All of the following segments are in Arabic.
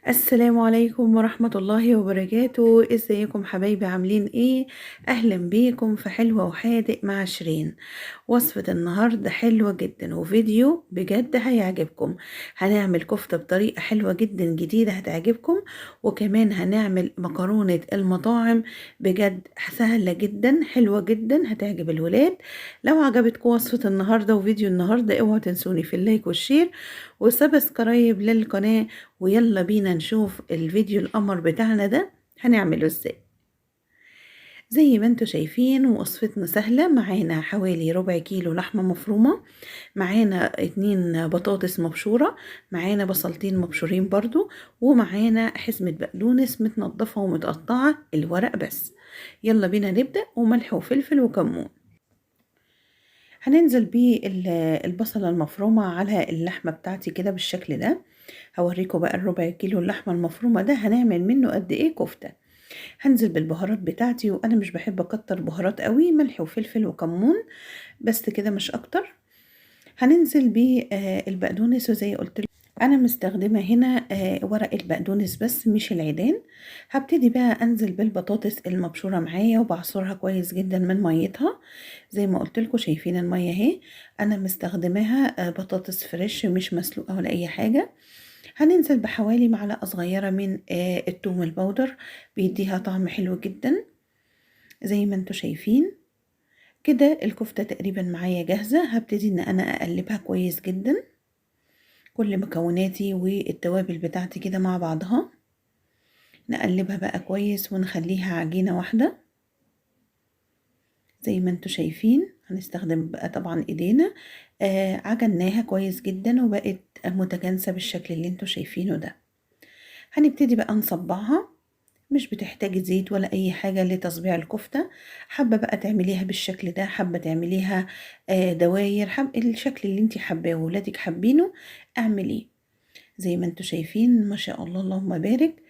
السلام عليكم ورحمة الله وبركاته. ازيكم حبايبي؟ عاملين ايه؟ اهلا بيكم في حلوة وحادق مع شيرين. وصفة النهاردة حلوة جدا وفيديو بجد هيعجبكم. هنعمل كفتة بطريقة حلوة جدا جديدة هتعجبكم، وكمان هنعمل مكرونة المطاعم بجد سهلة جدا حلوة جدا هتعجب الولاد. لو عجبتكم وصفة النهاردة وفيديو النهاردة اوعوا تنسوني في اللايك والشير وسبسكرايب للقناة. ويلا بينا نشوف الفيديو القمر بتاعنا ده هنعمله ازاي. زي ما انتوا شايفين وصفتنا سهلة، معانا حوالي ربع كيلو لحمة مفرومة، معانا 2 بطاطس مبشورة، معانا بصلتين مبشورين برضو، ومعانا حزمة بقدونس متنضفة ومتقطعة الورق بس. يلا بينا نبدأ. وملح وفلفل وكمون. هننزل بالبصلة المفرومة على اللحمة بتاعتي كده بالشكل ده. هوريكم بقى الربع كيلو اللحمة المفرومة ده هنعمل منه قد ايه كفتة. هنزل بالبهارات بتاعتي، وانا مش بحب اكتر بهارات قوي، ملح وفلفل وكمون بس كده مش اكتر. هننزل بالبقدونس، وزي قلت لكم انا مستخدمة هنا ورق البقدونس بس مش العيدان. هبتدي بقى انزل بالبطاطس المبشورة معايا وبعصرها كويس جدا من ميتها. زي ما قلت لكم شايفين المية اهي، انا مستخدماها بطاطس فريش مش مسلوقة ولا اي حاجة. هننزل بحوالي معلقة صغيرة من التوم البودر، بيديها طعم حلو جدا. زي ما انتوا شايفين كده الكفتة تقريبا معايا جاهزة. هبتدي ان انا اقلبها كويس جدا، كل مكوناتي والتوابل بتاعتي كده مع بعضها. نقلبها بقى كويس ونخليها عجينة واحدة. زي ما انتوا شايفين هنستخدم بقى طبعا ايدينا. عجناها كويس جدا وبقت متجانسة بالشكل اللي انتوا شايفينه ده. هنبتدي بقى نصبعها، مش بتحتاجي زيت ولا اي حاجة لتصبيع الكفتة. حابة بقى تعمليها بالشكل ده، حابة تعمليها دواير، حب الشكل اللي انت حباه وولادك حابينه اعمليه. زي ما انتوا شايفين ما شاء الله اللهم بارك.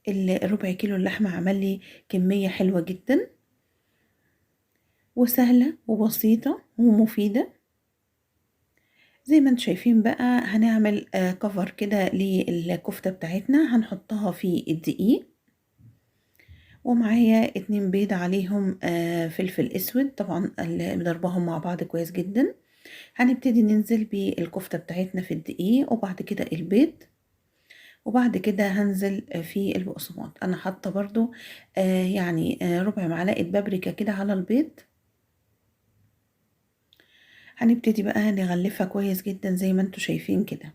الربع كيلو اللحمة عمل لي كمية حلوة جدا وسهلة وبسيطة ومفيدة. زي ما انتوا شايفين بقى هنعمل كفر كده للكفتة بتاعتنا، هنحطها في الدقيق، ومعايا 2 بيض عليهم فلفل اسود طبعا اللي ضربهم مع بعض كويس جدا. هنبتدي ننزل بالكفتة بتاعتنا في الدقيق وبعد كده البيض، وبعد كده هنزل في البقسماط. انا حاطه برضو يعني ربع معلقة بابريكا كده على البيض. هنبتدي بقى نغلفها كويس جدا زي ما انتوا شايفين كده.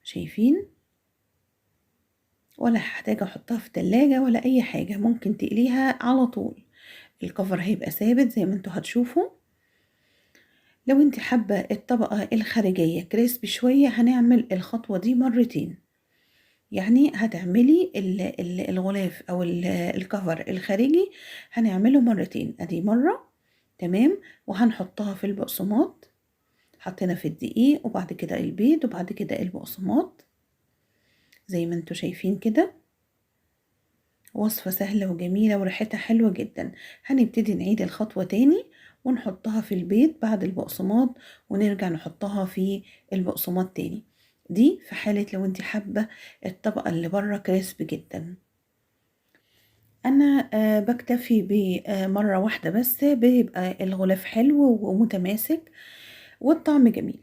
شايفين؟ ولا هحتاج احطها في تلاجة ولا اي حاجة، ممكن تقليها على طول. الكفر هيبقى ثابت زي ما انتوا هتشوفوا. لو انت حابة الطبقة الخارجية كريسبي شوية هنعمل الخطوة دي مرتين. يعني هتعملي الغلاف او الكفر الخارجي هنعمله مرتين، ادي مرة تمام. وهنحطها في البقسماط، حطينا في الدقيق وبعد كده البيض وبعد كده البقسماط. زي ما انتوا شايفين كده وصفة سهلة وجميلة وريحتها حلوة جدا. هنبتدي نعيد الخطوة تاني ونحطها في البيض بعد البقسماط، ونرجع نحطها في البقسماط تاني. دي في حالة لو انت حابة الطبقة اللي بره كريسبي جدا. انا بكتفي بمرة واحدة بس، بيبقى الغلاف حلو ومتماسك والطعم جميل.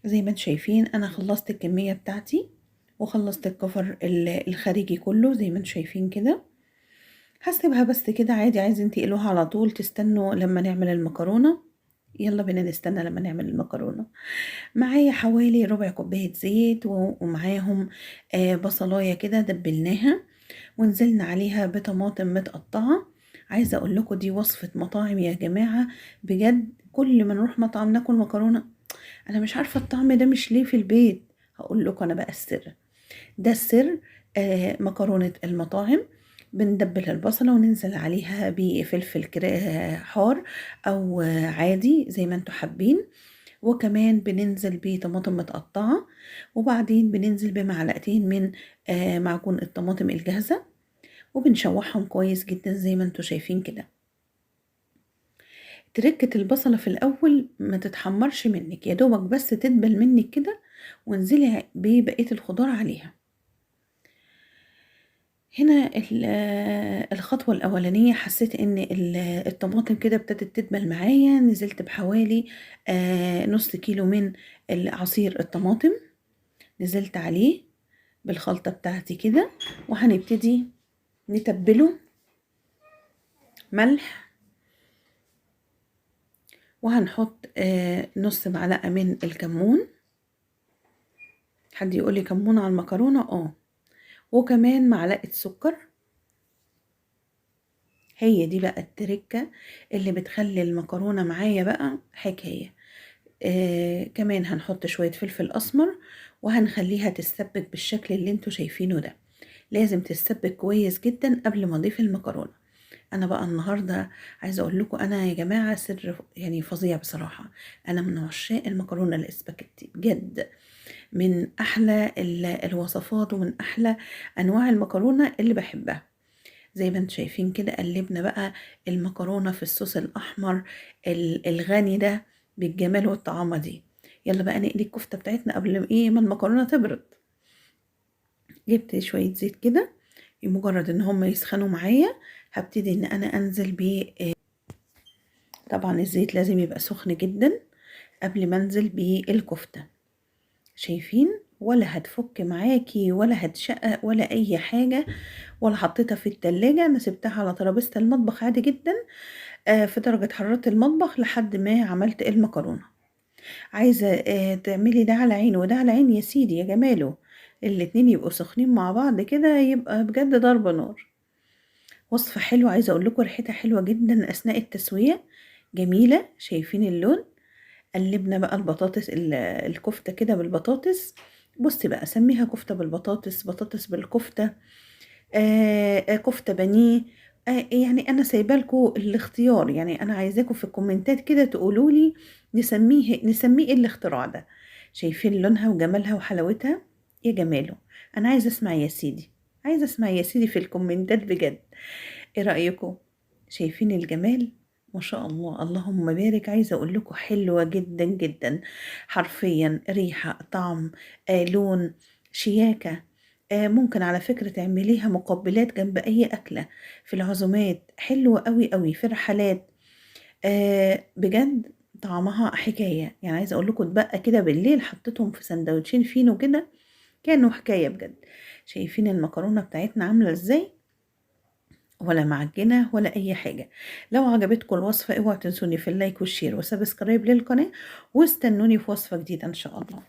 زي ما انتم شايفين انا خلصت الكمية بتاعتي وخلصت الكفر الخارجي كله زي ما انتم شايفين كده. هسيبها بس كده عادي، عايزين تقلوها على طول تستنوا لما نعمل المكرونة. يلا بينا نستنى لما نعمل المكرونة. معايا حوالي ربع كوباية زيت ومعاهم بصلاية كده دبلناها ونزلنا عليها بطماطم متقطعة. عايزة اقول لكم دي وصفة مطاعم يا جماعة بجد. كل ما نروح مطعم ناكل مكرونة، انا مش عارفة الطعم ده مش ليه في البيت. هقول لكم انا بقى السر. ده السر. مكرونة المطاعم بندبل البصلة وننزل عليها بفلفل حار أو عادي زي ما انتوا حابين، وكمان بننزل بطماطم متقطعة، وبعدين بننزل بمعلقتين من معجون الطماطم الجاهزة، وبنشوحهم كويس جدا زي ما انتوا شايفين كده. تركة البصلة في الأول ما تتحمرش منك، يا دوبك بس تدبل منك كده، وانزلي ببقية الخضار عليها. هنا الخطوة الأولانية حسيت إن الطماطم كده ابتدت تدبل معايا، نزلت بحوالي نص كيلو من عصير الطماطم، نزلت عليه بالخلطة بتاعتي كده، وهنبتدي نتبله ملح، وهنحط نص معلقة من الكمون. حد يقولي كمون على المكرونة؟ وكمان معلقة سكر. هي دي بقى التركة اللي بتخلي المكرونة معايا بقى حكاية. كمان هنحط شوية فلفل أسمر، وهنخليها تتسبك بالشكل اللي انتوا شايفينه ده. لازم تتسبك كويس جدا قبل ما اضيف المكرونة. انا بقى النهاردة عايزة اقول لكم، انا يا جماعة سر يعني فظيع بصراحة. انا من عشاق المكرونة الاسباجيتي بجد، من احلى الوصفات، ومن احلى انواع المكرونة اللي بحبها. زي ما انتم شايفين كده، قلبنا بقى المكرونة في الصوص الأحمر الغني ده بالجمال والطعامة دي. يلا بقى نقلي الكفتة بتاعتنا قبل ما المكرونة تبرد. جبت شوية زيت كده، مجرد ان هم يسخنوا معايا هبتدي ان انا انزل ب طبعا الزيت لازم يبقى سخن جدا قبل ما انزل بالكفتة. شايفين؟ ولا هتفك معاكي ولا هتشقق ولا اي حاجة، ولا حطيتها في التلاجة. انا سبتها على ترابيزة المطبخ عادي جدا في درجة حرارة المطبخ لحد ما عملت المكرونة. عايزة تعملي ده على عين وده على عين، يا سيدي يا جماله، الاتنين يبقوا سخنين مع بعض كده يبقى بجد ضرب نار. وصفة حلوة، عايزة اقول لكم ريحتها حلوة جدا اثناء التسوية، جميلة. شايفين اللون؟ قلبنا بقى البطاطس الكفتة كده بالبطاطس. بصي بقى، سميها كفتة بالبطاطس، بطاطس بالكفتة، كفتة بانيه. يعني انا سايبه لكم الاختيار، يعني انا عايزاكم في الكومنتات كده تقولوا لي نسميه ايه الاختراع ده. شايفين لونها وجمالها وحلاوتها؟ يا جماله، انا عايزه اسمع يا سيدي، عايزه اسمع يا سيدي في الكومنتات بجد. ايه رايكم؟ شايفين الجمال؟ ما شاء الله، اللهم بارك. عايزه اقول لكم حلوه جدا جدا، حرفيا ريحه، طعم، لون، شياكه. ممكن على فكرة تعمليها مقبلات جنب أي أكلة في العزومات، حلوة قوي قوي في الرحلات. بجد طعمها حكاية. يعني عايزة أقول لكم اتبقى كده بالليل حطيتهم في سندوتشين فينو كده، كانوا حكاية بجد. شايفين المكرونة بتاعتنا عاملة ازاي؟ ولا معجنة ولا أي حاجة. لو عجبتكم الوصفة اوعوا تنسوني في اللايك والشير وسبسكرايب للقناة، واستنوني في وصفة جديدة إن شاء الله.